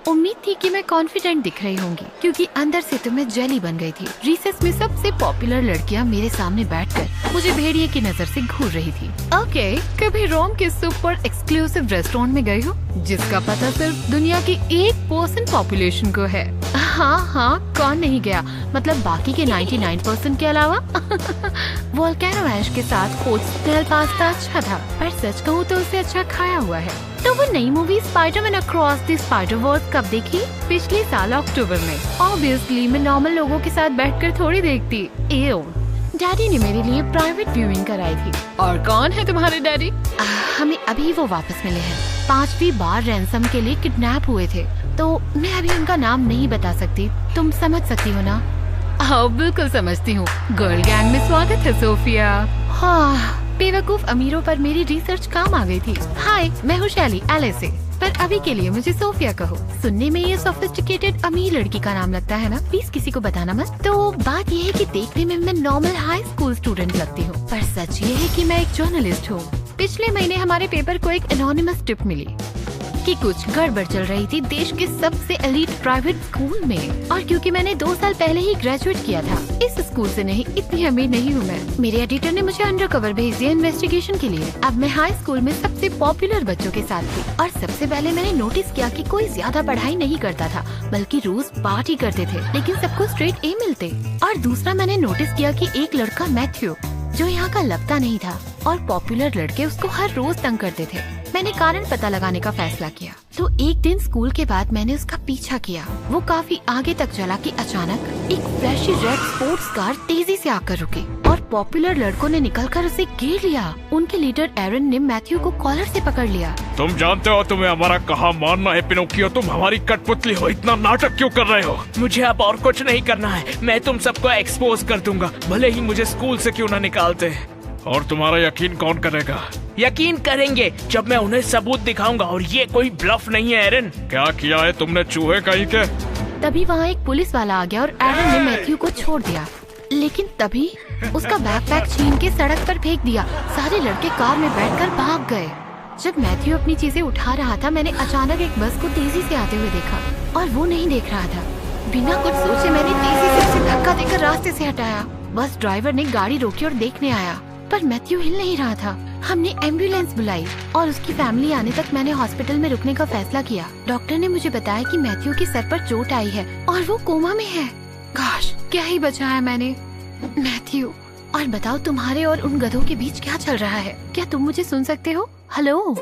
उम्मीद थी कि मैं कॉन्फिडेंट दिख रही होंगी, क्योंकि अंदर से तो मैं जेली बन गई थी। रिसेस में सबसे पॉपुलर लड़कियां मेरे सामने बैठकर मुझे भेड़िए की नजर से घूर रही थी। ओके, कभी रोम के सुपर एक्सक्लूसिव रेस्टोरेंट में गई हो, जिसका पता सिर्फ दुनिया की 1% पॉपुलेशन को है? हाँ, कौन नहीं गया, मतलब बाकी के 99% के अलावा। वोल्केनो ऐश के साथ कोल्ड स्नेल पास्ता अच्छा था, पर सच कहूँ तो उससे अच्छा खाया हुआ है। तो वो नई movie Spiderman across the spider-verse कब देखी? पिछले साल अक्टूबर में। ऑब्वियसली मैं नॉर्मल लोगों के साथ बैठकर थोड़ी देखती। एओ, डैडी ने मेरे लिए प्राइवेट व्यूइंग कराई थी। और कौन है तुम्हारे डैडी? हमें अभी वो वापस मिले हैं। 5वीं बार रैंसम के लिए किडनैप हुए थे, तो मैं अभी उनका नाम नहीं बता सकती। तुम समझ सकती हो ना? हाँ, बिल्कुल समझती हूँ। गर्ल गैंग में स्वागत है सोफिया। हाँ, बेवकूफ अमीरों पर मेरी रिसर्च काम आ गई थी। हाय, मैं हूँ शैली, एलए से, पर अभी के लिए मुझे सोफिया कहो। सुनने में ये सोफिस्टिकेटेड अमीर लड़की का नाम लगता है ना? प्लीज किसी को बताना मत। तो बात ये है कि देखने में मैं नॉर्मल हाई स्कूल स्टूडेंट लगती हूँ, पर सच ये है कि मैं एक जर्नलिस्ट हूँ। पिछले महीने हमारे पेपर को एक एनोनिमस टिप मिली कि कुछ गड़बड़ चल रही थी देश के सबसे एलीट प्राइवेट स्कूल में। और क्योंकि मैंने 2 साल पहले ही ग्रेजुएट किया था, इस स्कूल से नहीं, इतनी अमीर नहीं हूँ मैं। मेरे एडिटर ने मुझे अंडरकवर भेज दिया इन्वेस्टिगेशन के लिए। अब मैं हाई स्कूल में सबसे पॉपुलर बच्चों के साथ थी, और सबसे पहले मैंने नोटिस किया कि कोई ज्यादा पढ़ाई नहीं करता था, बल्कि रोज पार्टी करते थे, लेकिन सबको स्ट्रेट ए मिलते। और दूसरा मैंने नोटिस किया कि एक लड़का मैथ्यू, जो यहाँ का लगता नहीं था, और पॉपुलर लड़के उसको हर रोज तंग करते थे। मैंने कारण पता लगाने का फैसला किया, तो एक दिन स्कूल के बाद मैंने उसका पीछा किया। वो काफी आगे तक चला कि अचानक एक फ्लैशी रेड स्पोर्ट्स कार तेजी से आकर रुकी, और पॉपुलर लड़कों ने निकलकर उसे घेर लिया। उनके लीडर एरन ने मैथ्यू को कॉलर से पकड़ लिया। तुम जानते हो तुम्हें हमारा कहा मानना है पिनोकियो, तुम हमारी कठपुतली हो, इतना नाटक क्यों कर रहे हो? मुझे अब और कुछ नहीं करना है, मैं तुम सबको एक्सपोज कर दूंगा, भले ही मुझे स्कूल से क्यों न निकालते। और तुम्हारा यकीन कौन करेगा? यकीन करेंगे जब मैं उन्हें सबूत दिखाऊंगा, और ये कोई ब्लफ नहीं है एरन। क्या किया है तुमने, चूहे कहीं के? तभी वहाँ एक पुलिस वाला आ गया और एरन ने मैथ्यू को छोड़ दिया, लेकिन तभी उसका बैकपैक छीन के सड़क पर फेंक दिया। सारे लड़के कार में बैठकर भाग गए। जब मैथ्यू अपनी चीजें उठा रहा था, मैंने अचानक एक बस को तेजी से आते हुए देखा, और वो नहीं देख रहा था। बिना कुछ सोचे मैंने तेजी से उसे धक्का देकर रास्ते से हटाया। बस ड्राइवर ने गाड़ी रोकी और देखने आया, पर मैथ्यू हिल नहीं रहा था। हमने एम्बुलेंस बुलाई, और उसकी फैमिली आने तक मैंने हॉस्पिटल में रुकने का फैसला किया। डॉक्टर ने मुझे बताया कि मैथ्यू के सर पर चोट आई है और वो कोमा में है। गोश, क्या ही बचाया मैंने, मैथ्यू। और बताओ, तुम्हारे और उन गधों के बीच क्या चल रहा है? क्या तुम मुझे सुन सकते हो? हेलो?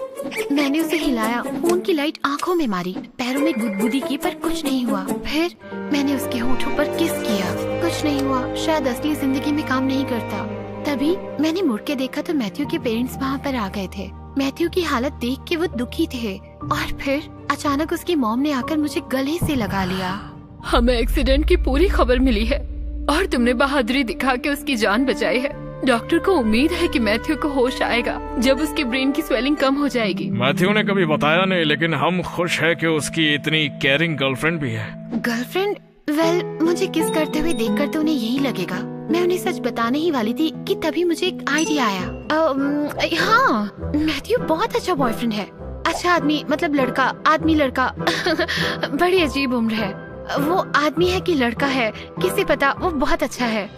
मैंने उसे हिलाया, फोन की लाइट आंखों में मारी, पैरों में गुदगुदी की, पर कुछ नहीं हुआ। फिर मैंने उसके होठों पर किस किया, कुछ नहीं हुआ। शायद असली जिंदगी में काम नहीं करता। तभी मैंने मुड़ के देखा तो मैथ्यू के पेरेंट्स वहाँ पर आ गए थे। मैथ्यू की हालत देख के वो दुखी थे, और फिर अचानक उसकी मॉम ने आकर मुझे गले से लगा लिया। हमें एक्सीडेंट की पूरी खबर मिली है, और तुमने बहादुरी दिखा के उसकी जान बचाई है। डॉक्टर को उम्मीद है कि मैथ्यू को होश आएगा जब उसके ब्रेन की स्वेलिंग कम हो जाएगी। मैथ्यू ने कभी बताया नहीं, लेकिन हम खुश है कि उसकी इतनी केयरिंग गर्लफ्रेंड भी है। गर्लफ्रेंड? वेल, मुझे किस करते हुए देखकर तो उन्हें यही लगेगा। मैं उन्हें सच बताने ही वाली थी कि तभी मुझे एक आइडिया आया। हाँ, मैथ्यू बहुत अच्छा बॉयफ्रेंड है। अच्छा आदमी, मतलब लड़का, आदमी लड़का। बड़ी अजीब उम्र है। वो आदमी है कि लड़का है, किसे पता, वो बहुत अच्छा है।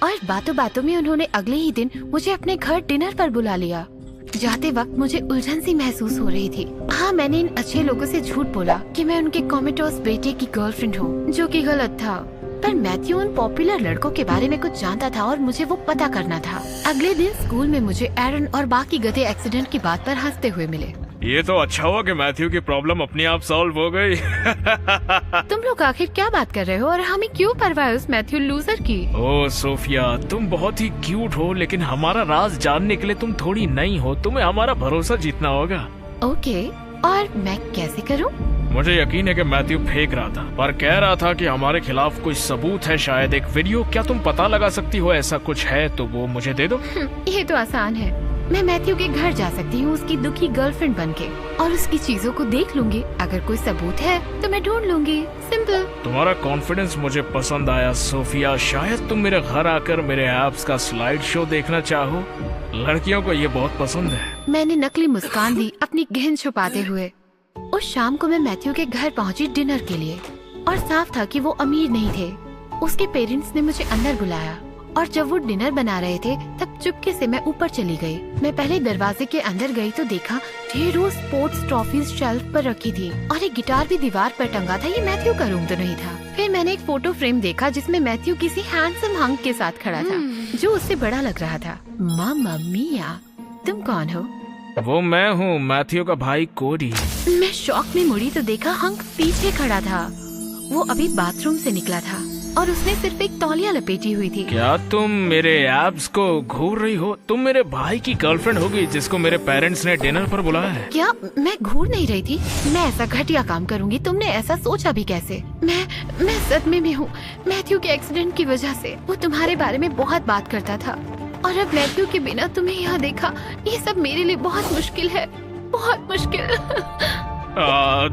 और बातों बातों में उन्होंने अगले ही दिन मुझे अपने घर डिनर पर बुला लिया। जाते वक्त मुझे उलझन सी महसूस हो रही थी। हाँ, मैंने इन अच्छे लोगों से झूठ बोला कि मैं उनके कॉमेटोस बेटे की गर्लफ्रेंड हूँ, जो कि गलत था। पर मैथ्यू उन पॉपुलर लड़कों के बारे में कुछ जानता था, और मुझे वो पता करना था। अगले दिन स्कूल में मुझे एरन और बाकी गधे एक्सीडेंट की बात पर हंसते हुए मिले। ये तो अच्छा हुआ कि मैथ्यू की प्रॉब्लम अपने आप सॉल्व हो गई। तुम लोग आखिर क्या बात कर रहे हो, और हमें क्यों परवाह है उस मैथ्यू लूजर की? ओ सोफिया, तुम बहुत ही क्यूट हो, लेकिन हमारा राज जानने के लिए तुम थोड़ी नई हो। तुम्हें हमारा भरोसा जीतना होगा। ओके, और मैं कैसे करूं? मुझे यकीन है कि मैथ्यू फेंक रहा था, पर कह रहा था कि हमारे खिलाफ कुछ सबूत है, शायद एक वीडियो। क्या तुम पता लगा सकती हो ऐसा कुछ है तो वो मुझे दे दो। ये तो आसान है। मैं मैथ्यू के घर जा सकती हूँ उसकी दुखी गर्लफ्रेंड बनके, और उसकी चीजों को देख लूंगी। अगर कोई सबूत है तो मैं ढूंढ लूंगी। सिंपल। तुम्हारा कॉन्फिडेंस मुझे पसंद आया सोफिया। शायद तुम मेरे घर आकर मेरे एप्स का स्लाइड शो देखना चाहो। लड़कियों को ये बहुत पसंद है। मैंने नकली मुस्कान दी, अपनी गहन छुपाते हुए। उस शाम को मैं मैथ्यू के घर पहुंची डिनर के लिए और साफ था कि वो अमीर नहीं थे। उसके पेरेंट्स ने मुझे अंदर बुलाया और जब वो डिनर बना रहे थे तब चुपके से मैं ऊपर चली गई। मैं पहले दरवाजे के अंदर गई तो देखा ढेरों स्पोर्ट्स ट्रॉफीज शेल्फ पर रखी थी और एक गिटार भी दीवार पर टंगा था। ये मैथ्यू का रूम तो नहीं था। फिर मैंने एक फोटो फ्रेम देखा जिसमें मैथ्यू किसी हैंडसम हंक के साथ खड़ा था जो उससे बड़ा लग रहा था। मामा मिया, तुम कौन हो? वो मैं हूँ, मैथ्यू का भाई कोडी। मैं शॉक में मुड़ी तो देखा हंक पीछे खड़ा था। वो अभी बाथरूम से निकला था और उसने सिर्फ एक तौलिया लपेटी हुई थी। क्या तुम मेरे एब्स को घूर रही हो? तुम मेरे भाई की गर्लफ्रेंड होगी जिसको मेरे पेरेंट्स ने डिनर पर बुलाया है। क्या मैं घूर नहीं रही थी? मैं ऐसा घटिया काम करूंगी तुमने ऐसा सोचा भी कैसे? मैं सदमे में हूँ। मैथ्यू के एक्सीडेंट की वजह से वो तुम्हारे बारे में बहुत बात करता था और अब मैथ्यू के बिना तुम्हें यहाँ देखा, ये सब मेरे लिए बहुत मुश्किल है, बहुत मुश्किल।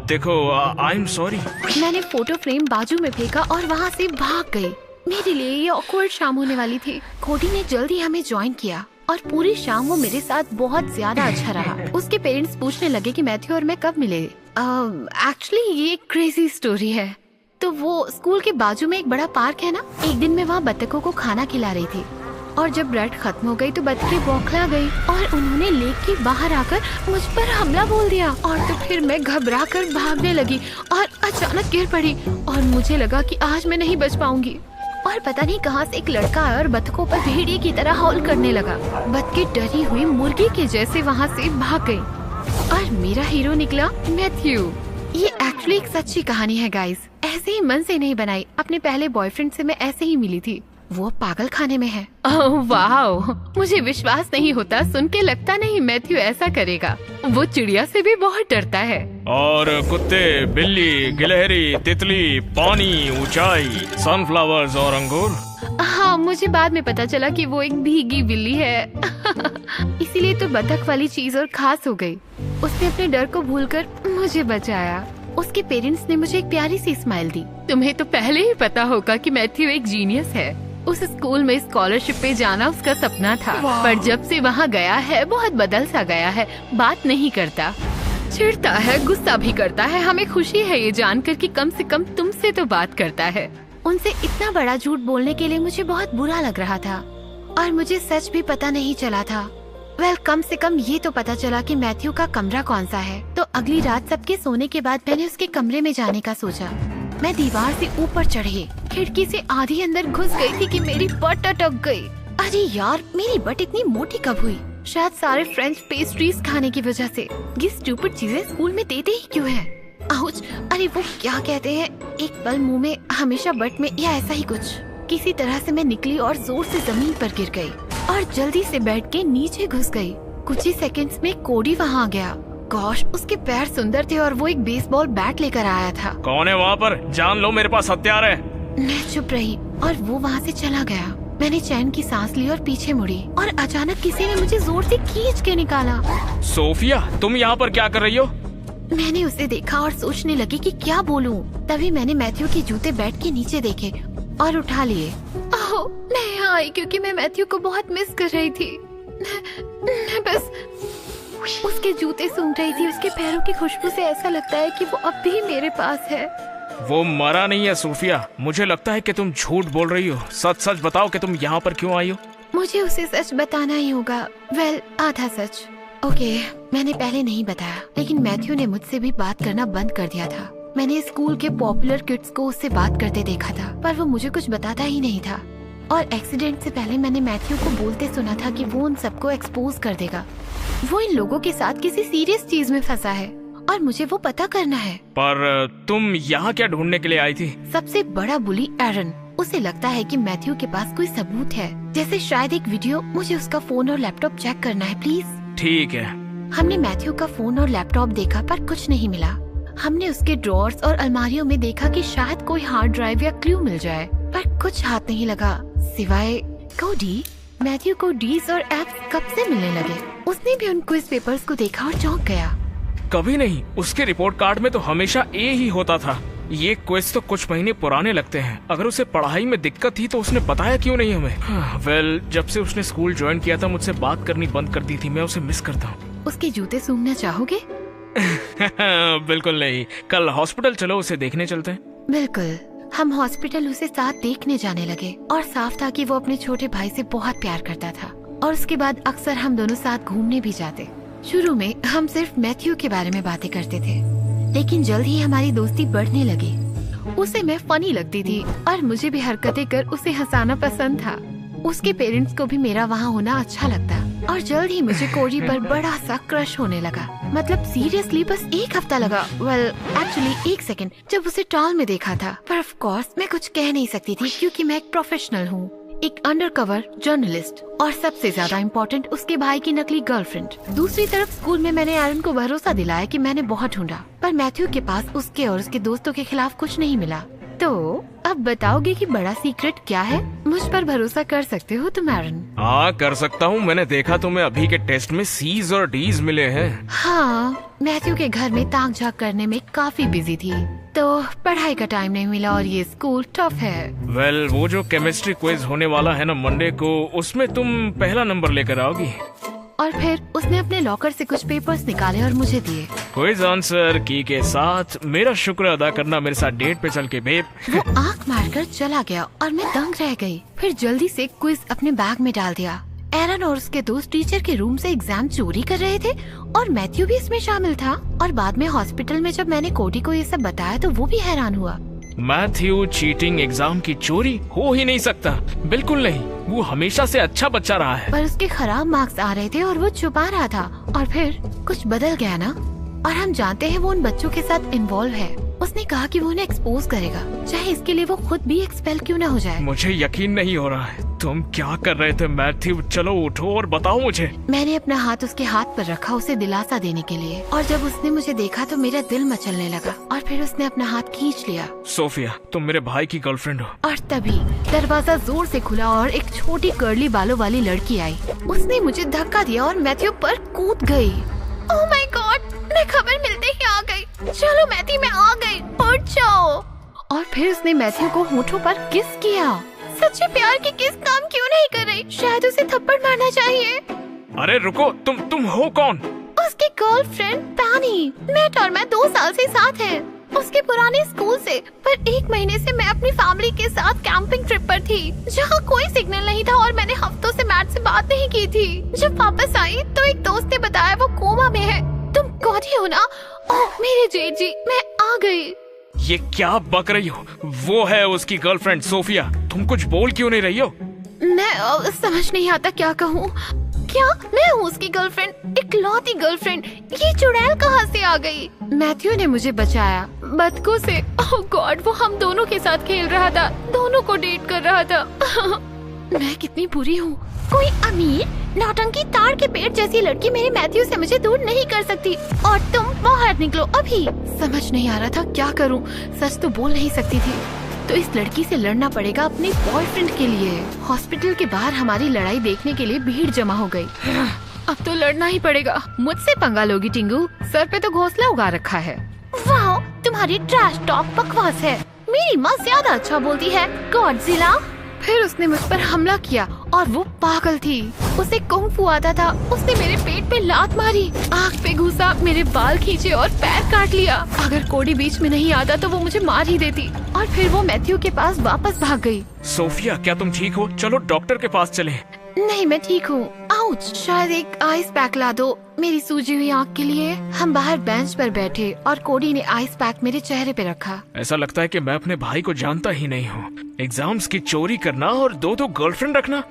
देखो, आई एम सॉरी। मैंने फोटो फ्रेम बाजू में फेंका और वहाँ से भाग गई। मेरे लिए ये ऑकवर्ड शाम होने वाली थी। कोडी ने जल्दी हमें ज्वाइन किया और पूरी शाम वो मेरे साथ बहुत ज्यादा अच्छा रहा। उसके पेरेंट्स पूछने लगे कि मैथ्यू और मैं कब मिले। एक्चुअली ये एक क्रेजी स्टोरी है। तो वो स्कूल के बाजू में एक बड़ा पार्क है ना, एक दिन मैं वहाँ बत्तखों को खाना खिला रही थी और जब ब्रेड खत्म हो गई तो बतखें बौखला गई और उन्होंने लेक के बाहर आकर मुझ पर हमला बोल दिया। और तो फिर मैं घबरा कर भागने लगी और अचानक गिर पड़ी और मुझे लगा कि आज मैं नहीं बच पाऊंगी। और पता नहीं कहां से एक लड़का आया और बतखों पर भेड़िए की तरह हौल करने लगा। बतखें डरी हुई मुर्गी के जैसे वहाँ से भाग गई और मेरा हीरो निकला मैथ्यू। ये एक्चुअली एक सच्ची कहानी है गाइस, ऐसे ही मन से नहीं बनाई। अपने पहले बॉयफ्रेंड से मैं ऐसे ही मिली थी। वो पागल खाने में है। ओह वाह, मुझे विश्वास नहीं होता। सुन के लगता नहीं मैथ्यू ऐसा करेगा। वो चिड़िया से भी बहुत डरता है। और कुत्ते, बिल्ली, गिलहरी, तितली, पानी, ऊंचाई, सनफ्लावर्स और अंगूर। हाँ, मुझे बाद में पता चला कि वो एक भीगी बिल्ली है। इसीलिए तो बतख वाली चीज और खास हो गई। उसने अपने डर को भूलकर मुझे बचाया। उसके पेरेंट्स ने मुझे एक प्यारी सी स्माइल दी। तुम्हें तो पहले ही पता होगा कि मैथ्यू एक जीनियस है। उस स्कूल में स्कॉलरशिप पे जाना उसका सपना था, पर जब से वहाँ गया है बहुत बदल सा गया है। बात नहीं करता, चिढ़ता है, गुस्सा भी करता है। हमें खुशी है ये जानकर कि कम से कम तुमसे तो बात करता है। उनसे इतना बड़ा झूठ बोलने के लिए मुझे बहुत बुरा लग रहा था और मुझे सच भी पता नहीं चला था। कम से कम ये तो पता चला कि मैथ्यू का कमरा कौन सा है। तो अगली रात सबके सोने के बाद मैंने उसके कमरे में जाने का सोचा। मैं दीवार से ऊपर चढ़ी, खिड़की से आधी अंदर घुस गई थी कि मेरी बट अटक गई। अरे यार, मेरी बट इतनी मोटी कब हुई? शायद सारे फ्रेंच पेस्ट्रीज खाने की वजह से। ये स्टूपिड चीजें स्कूल में देते ही क्यों है? आउच! अरे वो क्या कहते हैं, एक पल मुंह में हमेशा बट में, या ऐसा ही कुछ। किसी तरह से मैं निकली और जोर से जमीन पर गिर गई और जल्दी से बैठ के नीचे घुस गई। कुछ ही सेकंड्स में कोडी वहाँ आ गया। गॉश, उसके पैर सुंदर थे और वो एक बेसबॉल बैट लेकर आया था। कौन है वहाँ पर? जान लो, मेरे पास हथियार है। मैं चुप रही और वो वहाँ से चला गया। मैंने चैन की सांस ली और पीछे मुड़ी और अचानक किसी ने मुझे जोर से खींच के निकाला। सोफिया, तुम यहाँ पर क्या कर रही हो? मैंने उसे देखा और सोचने लगी कि क्या बोलूं। तभी मैंने मैथ्यू के जूते बेड के नीचे देखे और उठा लिए। ओह, मैं यहाँ आई क्योंकि मैं मैथ्यू को बहुत मिस कर रही थी। मैं बस उसके जूते सूंघ रही थी। उसके पैरों की खुशबू से ऐसा लगता है कि वो अब भी मेरे पास है। वो मरा नहीं है सोफिया, मुझे लगता है कि तुम झूठ बोल रही हो। सच सच बताओ कि तुम यहाँ पर क्यों आई हो? मुझे उसे सच बताना ही होगा। आधा सच। ओके, मैंने पहले नहीं बताया, लेकिन मैथ्यू ने मुझसे भी बात करना बंद कर दिया था। मैंने स्कूल के पॉपुलर किड्स को उससे बात करते देखा था, पर वो मुझे कुछ बताता ही नहीं था। और एक्सीडेंट से पहले मैंने मैथ्यू को बोलते सुना था कि वो उन सबको एक्सपोज कर देगा। वो इन लोगों के साथ किसी सीरियस चीज में फंसा है और मुझे वो पता करना है। पर तुम यहाँ क्या ढूंढने के लिए आई थी? सबसे बड़ा बुली एरन। उसे लगता है कि मैथ्यू के पास कोई सबूत है, जैसे शायद एक वीडियो। मुझे उसका फोन और लैपटॉप चेक करना है, प्लीज। ठीक है। हमने मैथ्यू का फोन और लैपटॉप देखा पर कुछ नहीं मिला। हमने उसके ड्रॉर्स और अलमारियों में देखा कि शायद कोई हार्ड ड्राइव या क्लू मिल जाए, पर कुछ हाथ नहीं लगा सिवाय कोडी। मैथ्यू को डीज और एप्स कब से मिलने लगे? उसने भी उन क्विज पेपर्स को देखा और चौंक गया। कभी नहीं, उसके रिपोर्ट कार्ड में तो हमेशा ए ही होता था। ये क्विज तो कुछ महीने पुराने लगते हैं। अगर उसे पढ़ाई में दिक्कत थी तो उसने बताया क्यों नहीं हमें? जब से उसने स्कूल ज्वाइन किया था मुझसे बात करनी बंद कर दी थी। मैं उसे मिस करता हूँ। उसके जूते सूंघना चाहोगे? बिल्कुल नहीं, कल हॉस्पिटल चलो, उसे देखने चलते हैं। बिल्कुल। हम हॉस्पिटल उसे साथ देखने जाने लगे और साफ था कि वो अपने छोटे भाई से बहुत प्यार करता था और उसके बाद अक्सर हम दोनों साथ घूमने भी जाते। शुरू में हम सिर्फ मैथ्यू के बारे में बातें करते थे, लेकिन जल्द ही हमारी दोस्ती बढ़ने लगी। उसे मैं फनी लगती थी और मुझे भी हरकतें कर उसे हंसाना पसंद था। उसके पेरेंट्स को भी मेरा वहाँ होना अच्छा लगता और जल्द ही मुझे कोडी पर बड़ा सा क्रश होने लगा। मतलब सीरियसली बस एक हफ्ता लगा, एक्चुअली 1 सेकंड, जब उसे टॉल में देखा था। पर ऑफ कोर्स मैं कुछ कह नहीं सकती थी क्योंकि मैं एक प्रोफेशनल हूँ, एक अंडरकवर जर्नलिस्ट और सबसे ज्यादा इम्पोर्टेंट उसके भाई की नकली गर्लफ्रेंड। दूसरी तरफ स्कूल में मैंने एरन को भरोसा दिलाया कि मैंने बहुत ढूंढा, पर मैथ्यू के पास उसके और उसके दोस्तों के खिलाफ कुछ नहीं मिला। तो अब बताओगे कि बड़ा सीक्रेट क्या है? मुझ पर भरोसा कर सकते हो तुम एरन? हाँ कर सकता हूँ, मैंने देखा तुम्हें अभी के टेस्ट में C's और D's मिले हैं। हाँ, मैथ्यू के घर में ताक झाक करने में काफी बिजी थी, तो पढ़ाई का टाइम नहीं मिला और ये स्कूल टफ है। वेल, वो जो केमिस्ट्री क्विज होने वाला है ना मंडे को, उसमें तुम पहला नंबर लेकर आओगी। और फिर उसने अपने लॉकर से कुछ पेपर्स निकाले और मुझे दिए। क्विज आंसर की के साथ मेरा शुक्र अदा करना मेरे साथ डेट पे चल के बेब। वो आंख मारकर चला गया और मैं दंग रह गई। फिर जल्दी से क्विज अपने बैग में डाल दिया। एरन और उसके दोस्त टीचर के रूम से एग्जाम चोरी कर रहे थे और मैथ्यू भी इसमें शामिल था। और बाद में हॉस्पिटल में जब मैंने कोडी को ये सब बताया तो वो भी हैरान हुआ। मैथ्यू चीटिंग, एग्जाम की चोरी हो ही नहीं सकता, बिल्कुल नहीं। वो हमेशा से अच्छा बच्चा रहा है। पर उसके खराब मार्क्स आ रहे थे और वो छुपा रहा था। और फिर कुछ बदल गया ना, और हम जानते हैं वो उन बच्चों के साथ इन्वॉल्व है। उसने कहा कि वो उन्हें एक्सपोज करेगा, चाहे इसके लिए वो खुद भी एक्सपेल क्यों न हो जाए। मुझे यकीन नहीं हो रहा है, तुम क्या कर रहे थे मैथ्यू? चलो उठो और बताओ मुझे। मैंने अपना हाथ उसके हाथ पर रखा उसे दिलासा देने के लिए, और जब उसने मुझे देखा तो मेरा दिल मचलने लगा और फिर उसने अपना हाथ खींच लिया। सोफिया, तुम मेरे भाई की गर्लफ्रेंड हो। और तभी दरवाजा जोर से खुला और एक छोटी कर्ली बालों वाली लड़की आई। उसने मुझे धक्का दिया और मैथ्यू पर कूद गई। ओह माय गॉड, मैं खबर मिलते ही आ गई। चलो मैथ्यू, मैं आ गई, उठ जाओ। और फिर उसने मैथ्यू को होठों पर किस किया। सच्चे प्यार की किस काम क्यों नहीं कर रही? शायद उसे थप्पड़ मारना चाहिए। अरे रुको, तुम हो कौन? उसकी गर्लफ्रेंड पैनी। मैट और मैं 2 साल से साथ हैं, उसके पुराने स्कूल से। पर 1 महीने से मैं अपनी फैमिली के साथ कैंपिंग ट्रिप पर थी, जहाँ कोई सिग्नल नहीं था और मैंने हफ्तों से मैट से बात नहीं की थी। जब वापस आई तो एक दोस्त ने बताया वो कोमा में है। तुम कौन हो ना? ओह मेरे जेठ जी, मैं आ गई। ये क्या बक रही हो? वो है उसकी गर्लफ्रेंड सोफिया। तुम कुछ बोल क्यों नहीं रही हो? मैं समझ नहीं आता क्या कहूँ। क्या मैं हूँ उसकी गर्लफ्रेंड, इकलौती गर्लफ्रेंड? ये चुड़ैल कहाँ से आ गई? मैथ्यू ने मुझे बचाया बतखों से। ओह गॉड, वो हम दोनों के साथ खेल रहा था, दोनों को डेट कर रहा था। मैं कितनी बुरी हूँ। कोई अमीर नौटंकी ताड़ के पेड़ जैसी लड़की मेरे मैथ्यू से मुझे दूर नहीं कर सकती, और तुम बाहर निकलो अभी। समझ नहीं आ रहा था क्या करूँ। सच तो बोल नहीं सकती थी, तो इस लड़की से लड़ना पड़ेगा अपने बॉयफ्रेंड के लिए। हॉस्पिटल के बाहर हमारी लड़ाई देखने के लिए भीड़ जमा हो गई। अब तो लड़ना ही पड़ेगा। मुझसे पंगा लोगी टिंगू? सर पे तो घोंसला उगा रखा है। वाह, तुम्हारी ट्रैश टॉक बकवास है। मेरी माँ ज्यादा अच्छा बोलती है। गॉडजिला। फिर उसने मुझ पर हमला किया और वो पागल थी। उसे कुंग फू आता था। उसने मेरे पेट पे लात मारी, आँख पे घुसा, मेरे बाल खींचे और पैर काट लिया। अगर कोडी बीच में नहीं आता तो वो मुझे मार ही देती। और फिर वो मैथ्यू के पास वापस भाग गई। सोफिया, क्या तुम ठीक हो? चलो डॉक्टर के पास चलें। नहीं, मैं ठीक हूँ। आउच, शायद एक आइस पैक ला दो मेरी सूजी हुई आँख के लिए। हम बाहर बेंच पर बैठे और कोडी ने आइस पैक मेरे चेहरे पे रखा। ऐसा लगता है कि मैं अपने भाई को जानता ही नहीं हूँ। एग्जाम्स की चोरी करना और 2 गर्लफ्रेंड रखना।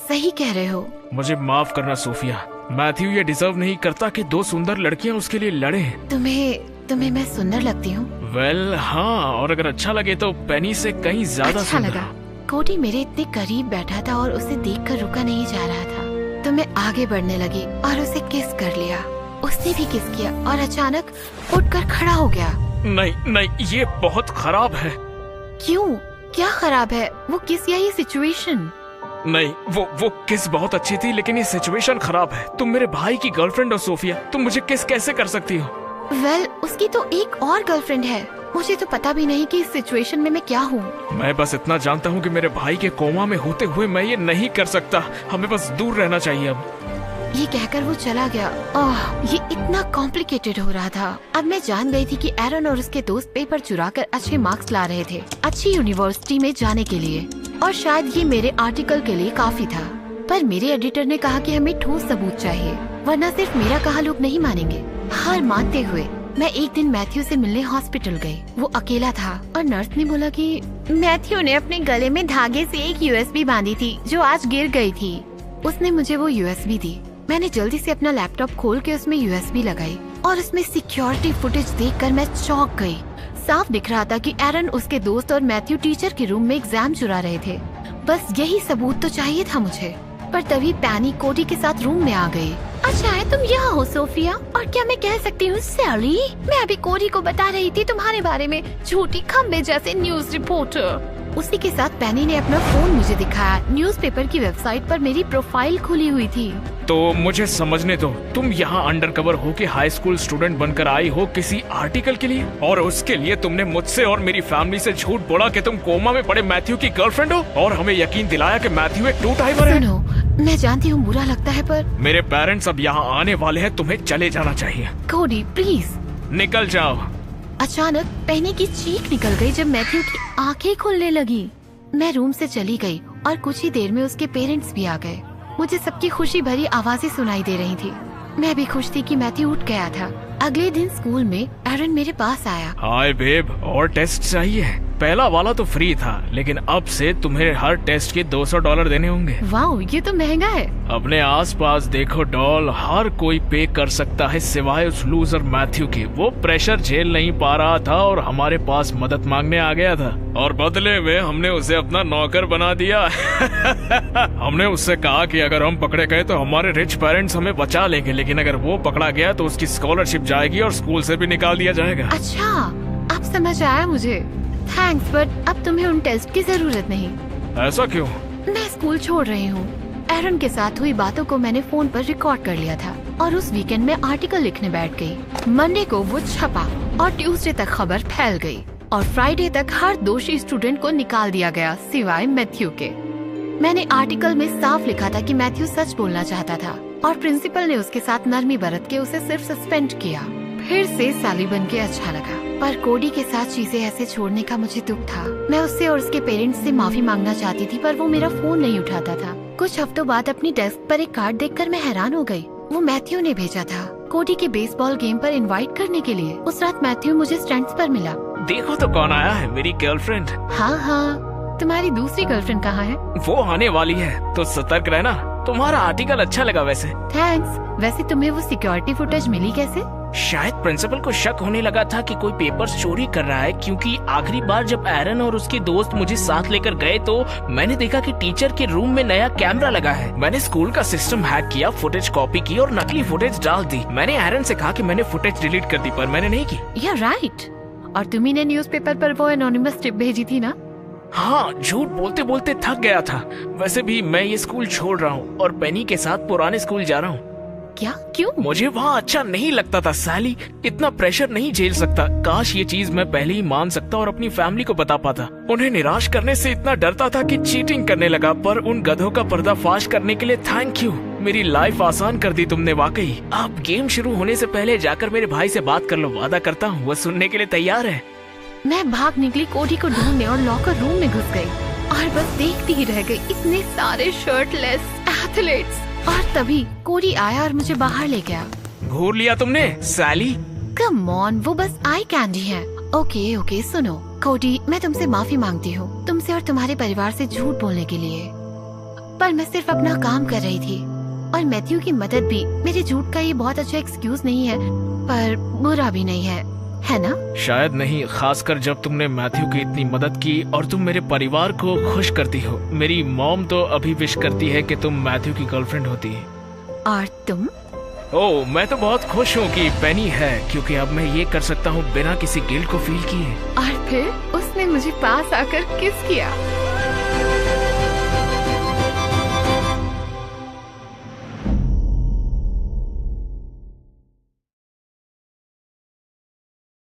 सही कह रहे हो। मुझे माफ करना सोफिया। मैथ्यू ये डिजर्व नहीं करता कि 2 सुंदर लड़कियाँ उसके लिए लड़े। तुम्हें मैं सुंदर लगती हूँ? वेल हाँ, और अगर अच्छा लगे तो पेनी से कहीं ज्यादा अच्छा लगा। कोडी मेरे इतने करीब बैठा था और उसे देखकर रुका नहीं जा रहा था, तो मैं आगे बढ़ने लगी और उसे किस कर लिया। उसने भी किस किया और अचानक उठकर खड़ा हो गया। नहीं, ये बहुत खराब है। क्यों? क्या खराब है? वो किस या ये सिचुएशन? नहीं, वो किस बहुत अच्छी थी, लेकिन ये सिचुएशन खराब है। तुम मेरे भाई की गर्लफ्रेंड हो सोफिया, तुम मुझे किस कैसे कर सकती हो? वेल, उसकी तो एक और गर्लफ्रेंड है। मुझे तो पता भी नहीं कि इस सिचुएशन में मैं क्या हूँ। मैं बस इतना जानता हूँ कि मेरे भाई के कोमा में होते हुए मैं ये नहीं कर सकता। हमें बस दूर रहना चाहिए अब। ये कहकर वो चला गया। ये इतना कॉम्प्लिकेटेड हो रहा था। अब मैं जान गई थी कि एरन और उसके दोस्त पेपर चुराकर अच्छे मार्क्स ला रहे थे अच्छी यूनिवर्सिटी में जाने के लिए, और शायद ये मेरे आर्टिकल के लिए काफी था। पर मेरे एडिटर ने कहा कि हमें ठोस सबूत चाहिए, वरना सिर्फ मेरा कहा लोग नहीं मानेंगे। हार मानते हुए मैं एक दिन मैथ्यू से मिलने हॉस्पिटल गई। वो अकेला था और नर्स ने बोला कि मैथ्यू ने अपने गले में धागे से एक यूएसबी बांधी थी जो आज गिर गई थी। उसने मुझे वो यूएसबी दी। मैंने जल्दी से अपना लैपटॉप खोल के उसमें यूएसबी लगाई और उसमें सिक्योरिटी फुटेज देखकर मैं चौंक गई। साफ दिख रहा था कि एरन, उसके दोस्त और मैथ्यू टीचर के रूम में एग्जाम चुरा रहे थे। बस यही सबूत तो चाहिए था मुझे। पर तभी पैनी कोडी के साथ रूम में आ गई। अच्छा है तुम यहाँ हो सोफिया, और क्या मैं कह सकती हूँ सैली? मैं अभी कोडी को बता रही थी तुम्हारे बारे में, झूठी खम्बे जैसे न्यूज रिपोर्टर। उसी के साथ पैनी ने अपना फोन मुझे दिखाया। न्यूज़पेपर की वेबसाइट पर मेरी प्रोफाइल खुली हुई थी। तो मुझे समझने दो, तुम यहाँ अंडरकवर होके हाई स्कूल स्टूडेंट बनकर आई हो किसी आर्टिकल के लिए, और उसके लिए तुमने मुझसे और मेरी फैमिली से झूठ बोला कि तुम कोमा में पड़े मैथ्यू की गर्लफ्रेंड हो, और हमें यकीन दिलाया कि मैथ्यू एक टू टाइपर है। सुनो, मैं जानती हूँ बुरा लगता है, पर मेरे पेरेंट्स अब यहाँ आने वाले हैं, तुम्हें चले जाना चाहिए। कोडी प्लीज। निकल जाओ। अचानक पैनी की चीख निकल गई जब मैथ्यू की आंखें खुलने लगी। मैं रूम से चली गई और कुछ ही देर में उसके पेरेंट्स भी आ गए। मुझे सबकी खुशी भरी आवाजें सुनाई दे रही थी। मैं भी खुश थी कि मैथ्यू उठ गया था। अगले दिन स्कूल में एरन मेरे पास आया। हाय बेब, और टेस्ट चाहिए? पहला वाला तो फ्री था, लेकिन अब से तुम्हें हर टेस्ट के $200 देने होंगे। वाओ, ये तो महंगा है। अपने आसपास देखो डॉल, हर कोई पे कर सकता है सिवाय उस लूजर मैथ्यू के। वो प्रेशर झेल नहीं पा रहा था और हमारे पास मदद मांगने आ गया था, और बदले में हमने उसे अपना नौकर बना दिया। हमने उससे कहा कि अगर हम पकड़े गए तो हमारे रिच पेरेंट्स हमें बचा लेंगे, लेकिन अगर वो पकड़ा गया तो उसकी स्कॉलरशिप जाएगी और स्कूल से भी निकाल दिया जाएगा। अच्छा, अब समझ आया मुझे। थैंक्स, बट अब तुम्हें उन टेस्ट की जरूरत नहीं। ऐसा क्यों? मैं स्कूल छोड़ रही हूँ। एरन के साथ हुई बातों को मैंने फोन पर रिकॉर्ड कर लिया था और उस वीकेंड में आर्टिकल लिखने बैठ गई। मंडे को वो छपा और ट्यूसडे तक खबर फैल गई, और फ्राइडे तक हर दोषी स्टूडेंट को निकाल दिया गया सिवाय मैथ्यू के। मैंने आर्टिकल में साफ लिखा था कि मैथ्यू सच बोलना चाहता था, और प्रिंसिपल ने उसके साथ नरमी बरत के उसे सिर्फ सस्पेंड किया। फिर से साली बन के अच्छा लगा, पर कोडी के साथ चीजें ऐसे छोड़ने का मुझे दुख था। मैं उससे और उसके पेरेंट्स से माफी मांगना चाहती थी, पर वो मेरा फोन नहीं उठाता था। कुछ हफ्तों बाद अपनी डेस्क पर एक कार्ड देखकर मैं हैरान हो गई। वो मैथ्यू ने भेजा था, कोडी के बेसबॉल गेम पर इनवाइट करने के लिए। उस रात मैथ्यू मुझे स्टैंड्स पर मिला। देखो तो कौन आया है, मेरी गर्लफ्रेंड। हाँ, तुम्हारी दूसरी गर्लफ्रेंड कहाँ है? वो आने वाली है, तो सतर्क रहना। तुम्हारा आर्टिकल अच्छा लगा वैसे। थैंक्स। वैसे तुम्हें वो सिक्योरिटी फुटेज मिली कैसे? शायद प्रिंसिपल को शक होने लगा था कि कोई पेपर्स चोरी कर रहा है, क्योंकि आखिरी बार जब एरन और उसके दोस्त मुझे साथ लेकर गए तो मैंने देखा कि टीचर के रूम में नया कैमरा लगा है। मैंने स्कूल का सिस्टम हैक किया, फुटेज कॉपी की और नकली फुटेज डाल दी। मैंने एरन से कहा कि मैंने फुटेज डिलीट कर दी, पर मैंने नहीं की। You're right। और तुम्ही ने न्यूज़पेपर पर वो एनोनिमस टिप भेजी थी ना? हाँ, झूठ बोलते बोलते थक गया था। वैसे भी मैं ये स्कूल छोड़ रहा हूँ और पेनी के साथ पुराने स्कूल जा रहा हूँ। क्या? क्यों? मुझे वहाँ अच्छा नहीं लगता था सैली, इतना प्रेशर नहीं झेल सकता। काश ये चीज मैं पहले ही मान सकता और अपनी फैमिली को बता पाता। उन्हें निराश करने से इतना डरता था कि चीटिंग करने लगा, पर उन गधों का पर्दाफाश करने के लिए थैंक यू। मेरी लाइफ आसान कर दी तुमने वाकई। अब गेम शुरू होने से पहले जाकर मेरे भाई से बात कर लो, वादा करता हूँ वो सुनने के लिए तैयार है। मैं भाग निकली कोडी को ढूंढने और लॉकर रूम में घुस गई और बस देखती ही रह गई। इतने सारे शर्टलेस एथलीट्स। और तभी कोडी आया और मुझे बाहर ले गया। घूर लिया तुमने सैली? कम ऑन, वो बस आई कैंडी है। ओके, सुनो कोडी, मैं तुमसे माफी मांगती हूँ, तुमसे और तुम्हारे परिवार से झूठ बोलने के लिए। पर मैं सिर्फ अपना काम कर रही थी, और मैथ्यू की मदद भी। मेरे झूठ का ये बहुत अच्छा एक्सक्यूज नहीं है, पर बुरा भी नहीं है ना? शायद नहीं, खासकर जब तुमने मैथ्यू की इतनी मदद की और तुम मेरे परिवार को खुश करती हो। मेरी मॉम तो अभी विश करती है कि तुम मैथ्यू की गर्लफ्रेंड होती। और तुम? ओह, मैं तो बहुत खुश हूँ कि पेनी है, क्योंकि अब मैं ये कर सकता हूँ बिना किसी गिल्ट को फील किए। और फिर उसने मुझे पास आकर किस किया।